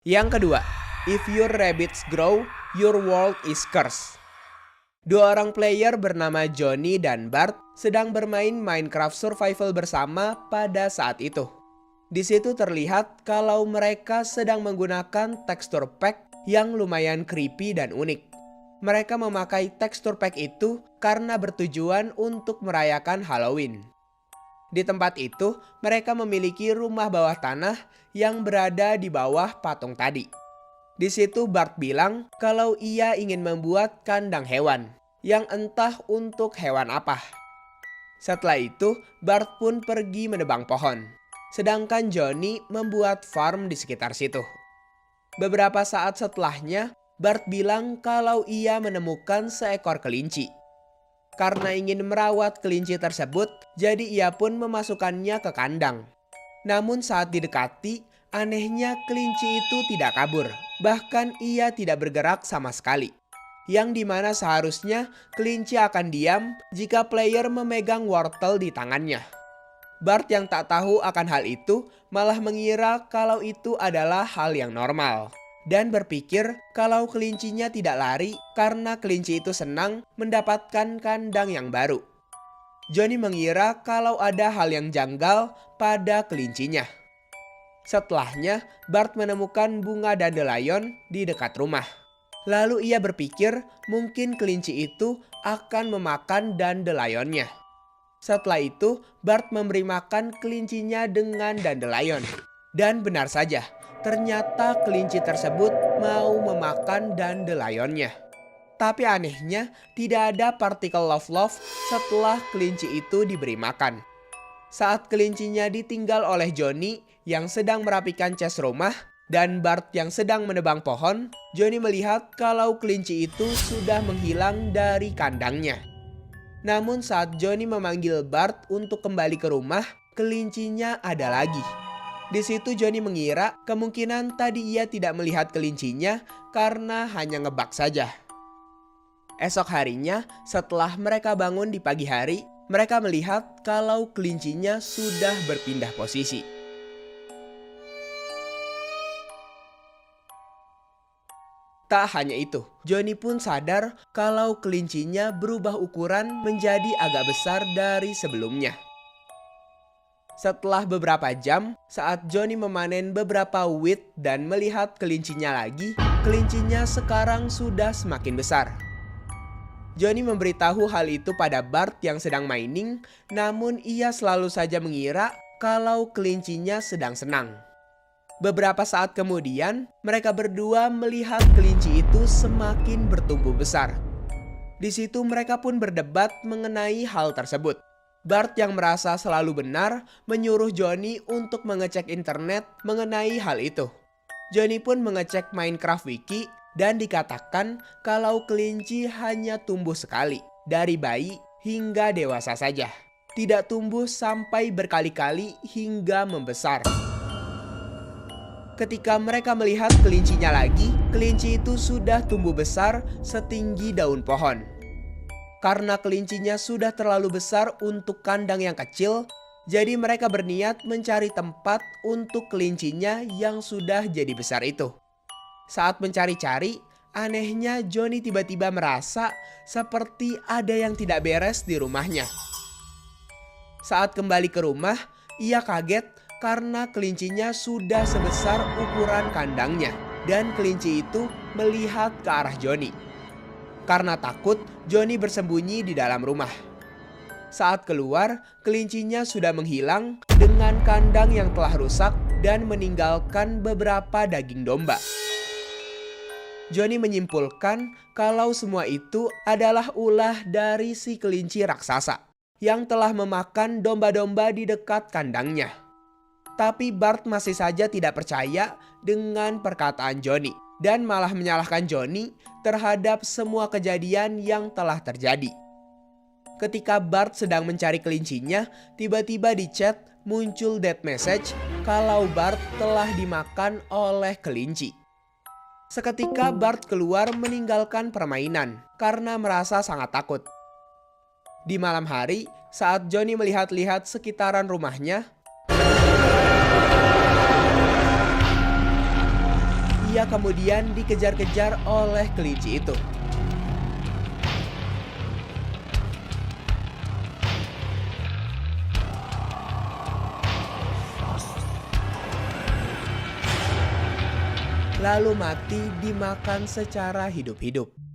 Yang kedua, if your rabbits grow, your world is cursed. Dua orang player bernama Johnny dan Bart sedang bermain Minecraft Survival bersama pada saat itu. Di situ terlihat kalau mereka sedang menggunakan tekstur pack yang lumayan creepy dan unik. Mereka memakai tekstur pack itu karena bertujuan untuk merayakan Halloween. Di tempat itu, mereka memiliki rumah bawah tanah yang berada di bawah patung tadi. Di situ Bart bilang kalau ia ingin membuat kandang hewan, yang entah untuk hewan apa. Setelah itu, Bart pun pergi menebang pohon, sedangkan Johnny membuat farm di sekitar situ. Beberapa saat setelahnya, Bart bilang kalau ia menemukan seekor kelinci. Karena ingin merawat kelinci tersebut, jadi ia pun memasukkannya ke kandang. Namun saat didekati, anehnya kelinci itu tidak kabur. Bahkan ia tidak bergerak sama sekali. Yang dimana seharusnya kelinci akan diam jika player memegang wortel di tangannya. Bart yang tak tahu akan hal itu malah mengira kalau itu adalah hal yang normal. Dan berpikir kalau kelincinya tidak lari karena kelinci itu senang mendapatkan kandang yang baru. Johnny mengira kalau ada hal yang janggal pada kelincinya. Setelahnya, Bart menemukan bunga dandelion di dekat rumah. Lalu ia berpikir mungkin kelinci itu akan memakan dandelionnya. Setelah itu, Bart memberi makan kelincinya dengan dandelion. Dan benar saja, ternyata kelinci tersebut mau memakan dandelionnya. Tapi anehnya tidak ada partikel love-love setelah kelinci itu diberi makan. Saat kelincinya ditinggal oleh Johnny yang sedang merapikan cas rumah dan Bart yang sedang menebang pohon, Johnny melihat kalau kelinci itu sudah menghilang dari kandangnya. Namun saat Johnny memanggil Bart untuk kembali ke rumah, kelincinya ada lagi. Di situ Johnny mengira kemungkinan tadi ia tidak melihat kelincinya karena hanya ngebug saja. Esok harinya, setelah mereka bangun di pagi hari, mereka melihat kalau kelincinya sudah berpindah posisi. Tak hanya itu, Johnny pun sadar kalau kelincinya berubah ukuran menjadi agak besar dari sebelumnya. Setelah beberapa jam, saat Johnny memanen beberapa wheat dan melihat kelincinya lagi, kelincinya sekarang sudah semakin besar. Johnny memberitahu hal itu pada Bart yang sedang mining, namun ia selalu saja mengira kalau kelincinya sedang senang. Beberapa saat kemudian, mereka berdua melihat kelinci itu semakin bertumbuh besar. Di situ mereka pun berdebat mengenai hal tersebut. Bart yang merasa selalu benar menyuruh Johnny untuk mengecek internet mengenai hal itu. Johnny pun mengecek Minecraft Wiki dan dikatakan kalau kelinci hanya tumbuh sekali, dari bayi hingga dewasa saja. Tidak tumbuh sampai berkali-kali hingga membesar. Ketika mereka melihat kelincinya lagi, kelinci itu sudah tumbuh besar setinggi daun pohon. Karena kelincinya sudah terlalu besar untuk kandang yang kecil, jadi mereka berniat mencari tempat untuk kelincinya yang sudah jadi besar itu. Saat mencari-cari, anehnya Johnny tiba-tiba merasa seperti ada yang tidak beres di rumahnya. Saat kembali ke rumah, ia kaget karena kelincinya sudah sebesar ukuran kandangnya dan kelinci itu melihat ke arah Johnny. Karena takut, Johnny bersembunyi di dalam rumah. Saat keluar, kelincinya sudah menghilang dengan kandang yang telah rusak dan meninggalkan beberapa daging domba. Johnny menyimpulkan kalau semua itu adalah ulah dari si kelinci raksasa yang telah memakan domba-domba di dekat kandangnya. Tapi Bart masih saja tidak percaya dengan perkataan Johnny dan malah menyalahkan Johnny terhadap semua kejadian yang telah terjadi. Ketika Bart sedang mencari kelincinya, tiba-tiba di chat muncul death message kalau Bart telah dimakan oleh kelinci. Seketika Bart keluar meninggalkan permainan karena merasa sangat takut. Di malam hari, saat Johnny melihat-lihat sekitaran rumahnya, Ia kemudian dikejar-kejar oleh kelinci itu. Lalu mati dimakan secara hidup-hidup.